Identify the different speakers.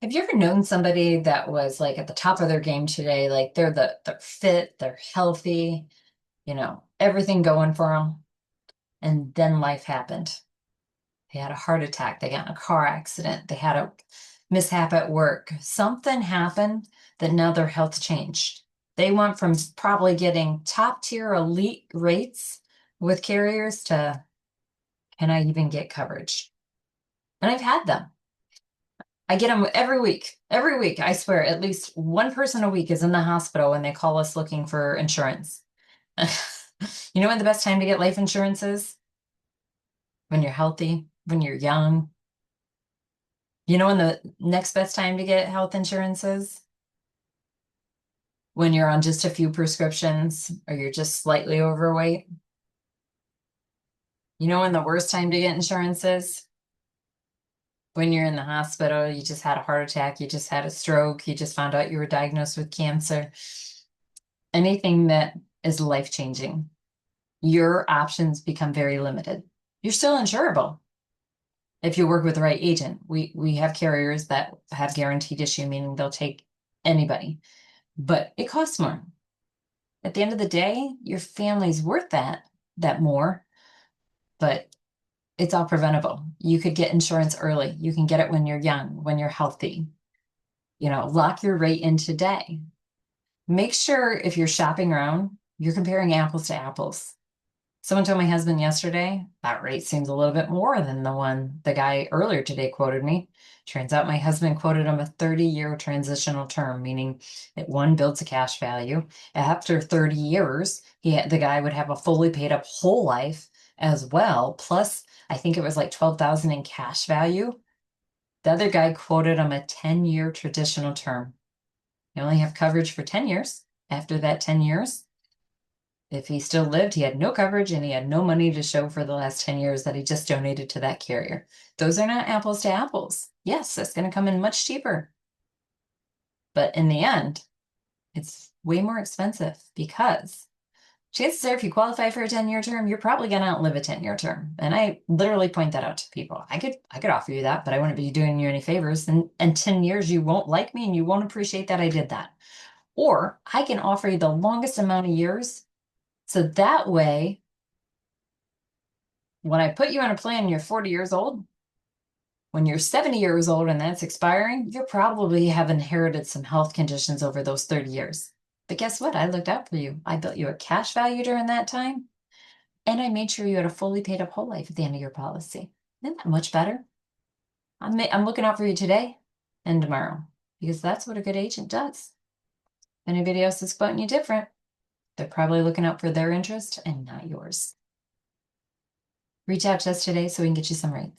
Speaker 1: Have you ever known somebody that was like at the top of their game today? Like they're fit, they're healthy, everything going for them. And then life happened. They had a heart attack, they got in a car accident, they had a mishap at work. Something happened that now their health changed. They went from probably getting top tier elite rates with carriers to, can I even get coverage? And I've had them. I get them every week. Every week, I swear, at least one person a week is in the hospital when they call us looking for insurance. You know when the best time to get life insurance is? When you're healthy, when you're young. You know when the next best time to get health insurance is? When you're on just a few prescriptions or you're just slightly overweight. You know when the worst time to get insurance is? When you're in the hospital, you just had a heart attack, you just had a stroke, you just found out you were diagnosed with cancer. Anything that is life-changing, your options become very limited. You're still insurable if you work with the right agent. We have carriers that have guaranteed issue, meaning they'll take anybody, but it costs more. At the end of the day, your family's worth that more, but it's all preventable. You could get insurance early. You can get it when you're young, when you're healthy. Lock your rate in today. Make sure if you're shopping around, you're comparing apples to apples. Someone told my husband yesterday that rate seems a little bit more than the guy earlier today quoted me. Turns out my husband quoted him a 30-year transitional term, meaning that one builds a cash value. After 30 years, the guy would have a fully paid up whole life as well. Plus, I think it was like 12,000 in cash value. The other guy quoted him a 10-year traditional term. You only have coverage for 10 years. After that 10 years, if he still lived, he had no coverage and he had no money to show for the last 10 years that he just donated to that carrier. Those are not apples to apples. Yes, that's going to come in much cheaper. But in the end, it's way more expensive because chances are if you qualify for a 10-year term, you're probably going to outlive a 10-year term. And I literally point that out to people. I could offer you that, but I wouldn't be doing you any favors. And in 10 years, you won't like me and you won't appreciate that I did that. Or I can offer you the longest amount of years. So that way, when I put you on a plan, you're 40 years old. When you're 70 years old and that's expiring, you probably have inherited some health conditions over those 30 years. But guess what? I looked out for you. I built you a cash value during that time, and I made sure you had a fully paid up whole life at the end of your policy. Isn't that much better? I'm looking out for you today and tomorrow because that's what a good agent does. If anybody else is quoting you different, they're probably looking out for their interest and not yours. Reach out to us today so we can get you some rates.